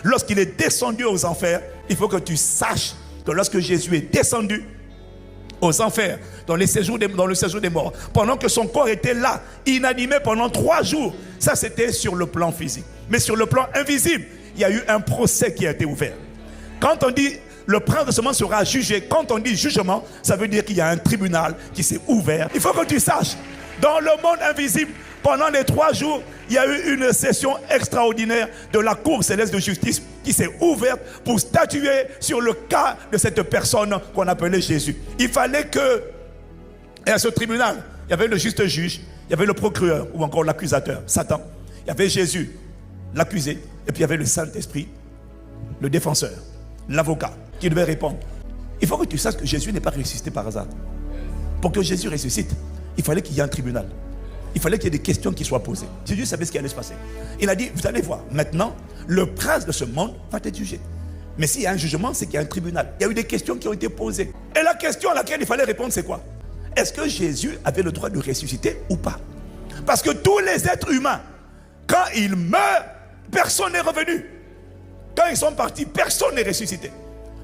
lorsqu'il est descendu aux enfers, il faut que tu saches que lorsque Jésus est descendu aux enfers, dans le séjour des morts, pendant que son corps était là, inanimé pendant 3 jours, ça c'était sur le plan physique. Mais sur le plan invisible, il y a eu un procès qui a été ouvert. Quand on dit le prince de ce monde sera jugé, quand on dit jugement, ça veut dire qu'il y a un tribunal qui s'est ouvert. Il faut que tu saches, dans le monde invisible, pendant les 3 jours, il y a eu une session extraordinaire de la Cour céleste de justice qui s'est ouverte pour statuer sur le cas de cette personne qu'on appelait Jésus. Il fallait que, et à ce tribunal, il y avait le juste juge, il y avait le procureur ou encore l'accusateur, Satan. Il y avait Jésus, l'accusé, et puis il y avait le Saint-Esprit, le défenseur, l'avocat, qui devait répondre. Il faut que tu saches que Jésus n'est pas ressuscité par hasard. Pour que Jésus ressuscite, il fallait qu'il y ait un tribunal. Il fallait qu'il y ait des questions qui soient posées. Jésus savait ce qui allait se passer. Il a dit, vous allez voir, maintenant, le prince de ce monde va être jugé. Mais s'il y a un jugement, c'est qu'il y a un tribunal. Il y a eu des questions qui ont été posées. Et la question à laquelle il fallait répondre, c'est quoi? Est-ce que Jésus avait le droit de ressusciter ou pas? Parce que tous les êtres humains, quand ils meurent, personne n'est revenu. Quand ils sont partis, personne n'est ressuscité.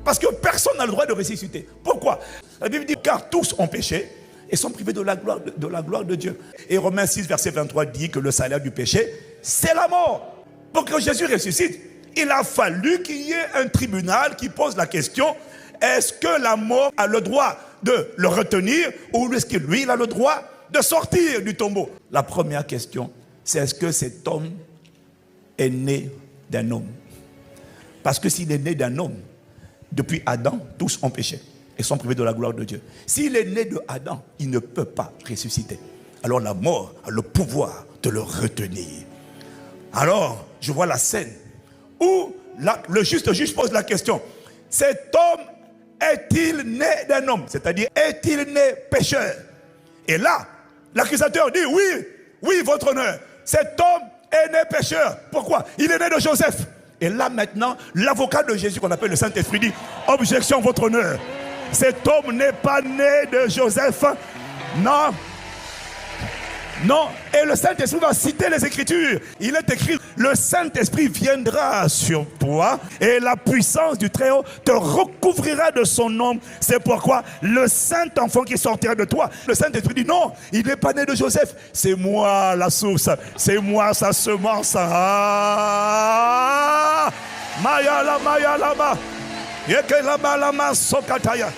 Parce que personne n'a le droit de ressusciter. Pourquoi? La Bible dit, car tous ont péché et sont privés de la gloire de Dieu. Et Romains 6, verset 23 dit que le salaire du péché, c'est la mort. Pour que Jésus ressuscite, il a fallu qu'il y ait un tribunal qui pose la question, est-ce que la mort a le droit de le retenir ou est-ce que lui, il a le droit de sortir du tombeau? La première question, c'est est-ce que cet homme est né d'un homme? Parce que s'il est né d'un homme, depuis Adam, tous ont péché et sont privés de la gloire de Dieu. S'il est né de Adam, il ne peut pas ressusciter. Alors la mort a le pouvoir de le retenir. Alors, je vois la scène où le juste juge pose la question. Cet homme est-il né d'un homme? C'est-à-dire, est-il né pécheur? Et là, l'accusateur dit, oui, oui, votre honneur, cet homme est né pécheur. Pourquoi? Il est né de Joseph. Et là maintenant, l'avocat de Jésus qu'on appelle le Saint-Esprit dit, objection, votre honneur. Cet homme n'est pas né de Joseph. Non. Non. Et le Saint-Esprit va citer les Écritures. Il est écrit, le Saint-Esprit viendra sur toi et la puissance du Très-Haut te recouvrira de son nom. C'est pourquoi le Saint-Enfant qui sortira de toi, le Saint-Esprit dit non, il n'est pas né de Joseph. C'est moi la source. C'est moi sa semence. Ah! Maya la ma. Yeke la ma sokataya.